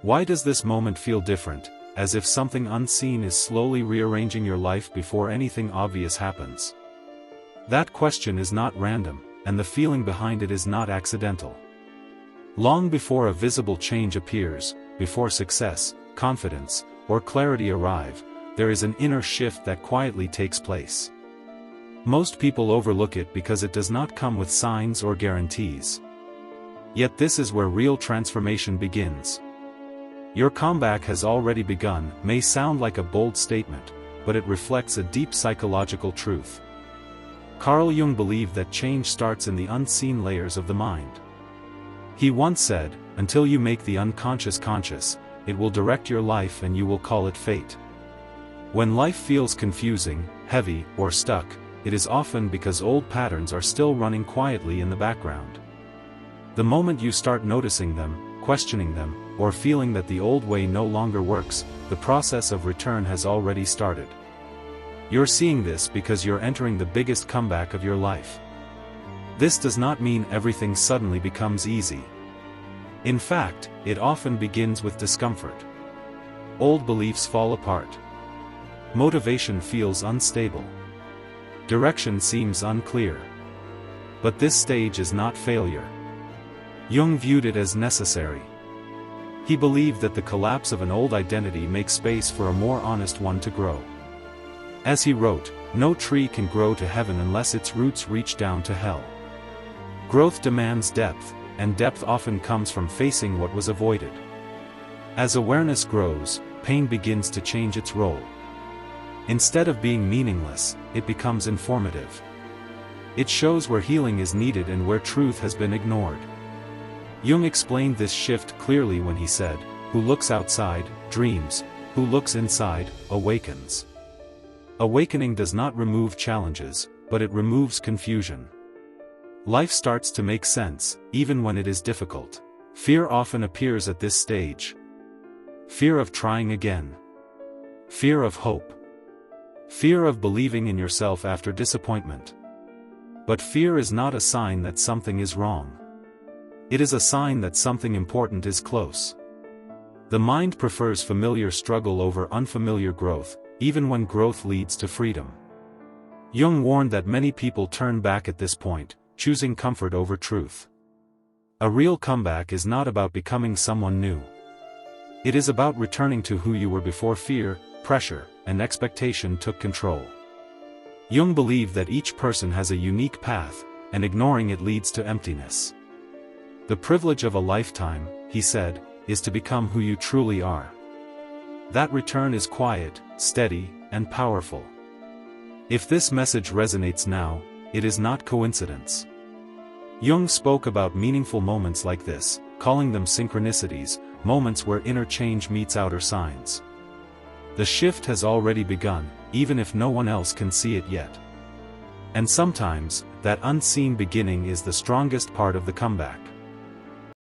Why does this moment feel different, as if something unseen is slowly rearranging your life before anything obvious happens? That question is not random, and the feeling behind it is not accidental. Long before a visible change appears, before success, confidence, or clarity arrive, there is an inner shift that quietly takes place. Most people overlook it because it does not come with signs or guarantees. Yet this is where real transformation begins. Your comeback has already begun may sound like a bold statement, but it reflects a deep psychological truth. Carl Jung believed that change starts in the unseen layers of the mind. He once said, "Until you make the unconscious conscious, it will direct your life and you will call it fate." When life feels confusing, heavy, or stuck, it is often because old patterns are still running quietly in the background. The moment you start noticing them, questioning them, or feeling that the old way no longer works, the process of return has already started. You're seeing this because you're entering the biggest comeback of your life. This does not mean everything suddenly becomes easy. In fact, it often begins with discomfort. Old beliefs fall apart. Motivation feels unstable. Direction seems unclear. But this stage is not failure. Jung viewed it as necessary. He believed that the collapse of an old identity makes space for a more honest one to grow. As he wrote, "No tree can grow to heaven unless its roots reach down to hell." Growth demands depth, and depth often comes from facing what was avoided. As awareness grows, pain begins to change its role. Instead of being meaningless, it becomes informative. It shows where healing is needed and where truth has been ignored. Jung explained this shift clearly when he said, "Who looks outside, dreams, who looks inside, awakens." Awakening does not remove challenges, but it removes confusion. Life starts to make sense, even when it is difficult. Fear often appears at this stage. Fear of trying again. Fear of hope. Fear of believing in yourself after disappointment. But fear is not a sign that something is wrong. It is a sign that something important is close. The mind prefers familiar struggle over unfamiliar growth, even when growth leads to freedom. Jung warned that many people turn back at this point, choosing comfort over truth. A real comeback is not about becoming someone new. It is about returning to who you were before fear, pressure, and expectation took control. Jung believed that each person has a unique path, and ignoring it leads to emptiness. The privilege of a lifetime, he said, is to become who you truly are. That return is quiet, steady, and powerful. If this message resonates now, it is not coincidence. Jung spoke about meaningful moments like this, calling them synchronicities, moments where inner change meets outer signs. The shift has already begun, even if no one else can see it yet. And sometimes, that unseen beginning is the strongest part of the comeback.